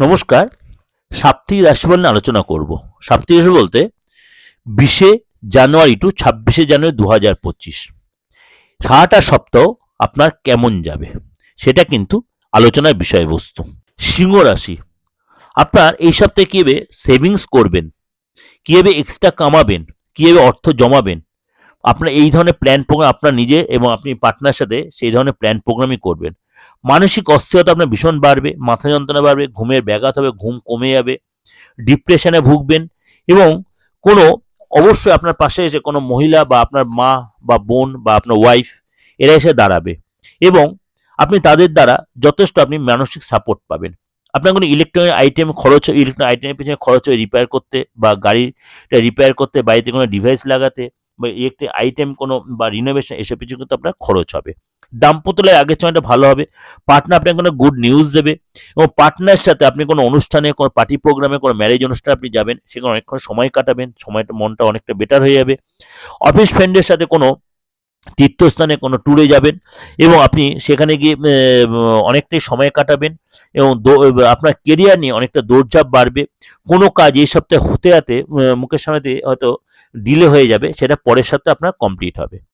নমস্কার। সাপ্তাহিক রাশিফল নিয়ে আলোচনা করব। সাপ্তাহিক রাশি বলতে 20শে জানুয়ারি টু 26শে জানুয়ারি 2025 সারাটা সপ্তাহ আপনার কেমন যাবে সেটা কিন্তু আলোচনার বিষয়বস্তু। সিংহ রাশি, আপনার এই সপ্তাহে কীভাবে সেভিংস করবেন, কীভাবে এক্সট্রা কামাবেন, কীভাবে অর্থ জমাবেন, আপনার এই ধরনের প্ল্যান প্রোগ্রাম আপনার নিজে এবং আপনি পার্টনার সাথে সেই ধরনের প্ল্যান প্রোগ্রামই করবেন। মানসিক অস্থিরতা আপনার ভীষণ বাড়বে, মাথা যন্ত্রণা বাড়বে, ঘুমের ব্যাঘাত হবে, ঘুম কমে যাবে, ডিপ্রেশনে ভুগবেন এবং কোনো অবশ্যই আপনার পাশে এসে কোনো মহিলা বা আপনার মা বা বোন বা আপনার ওয়াইফ এরা এসে দাঁড়াবে এবং আপনি তাদের দ্বারা যথেষ্ট আপনি মানসিক সাপোর্ট পাবেন। আপনার কোনো ইলেকট্রনিক আইটেম খরচ, ইলেকট্রনিক আইটেমের পেছনে খরচ হয় রিপেয়ার করতে বা গাড়িটা রিপেয়ার করতে, বাড়িতে কোনো ডিভাইস লাগাতে বা ইলেকট্রিক আইটেম কোনো বা রিনোভেশন এসব কিছু কিন্তু আপনার খরচ হবে। দাম্পত্য লাইফ আগের সময়টা ভালো হবে। পার্টনার আপনাকে কোনো গুড নিউজ দেবে এবং পার্টনারের সাথে আপনি কোনো অনুষ্ঠানে, কোনো পার্টি প্রোগ্রামে, কোনো ম্যারেজ অনুষ্ঠানে আপনি যাবেন, সেখানে অনেকক্ষণ সময় কাটাবেন, সময়টা মনটা অনেকটা বেটার হয়ে যাবে। অফিস ফ্রেন্ডের সাথে কোনো তীর্থস্থানে কোনো ট্যুরে যাবেন এবং আপনি সেখানে গিয়ে অনেকটাই সময় কাটাবেন এবং আপনার কেরিয়ার নিয়ে অনেকটা দৌড়ঝাঁপ বাড়বে। কোনো কাজ এই সপ্তাহে হতে মুখের সামনে হয়তো ডিলে হয়ে যাবে, সেটা পরের সপ্তাহে আপনার কমপ্লিট হবে।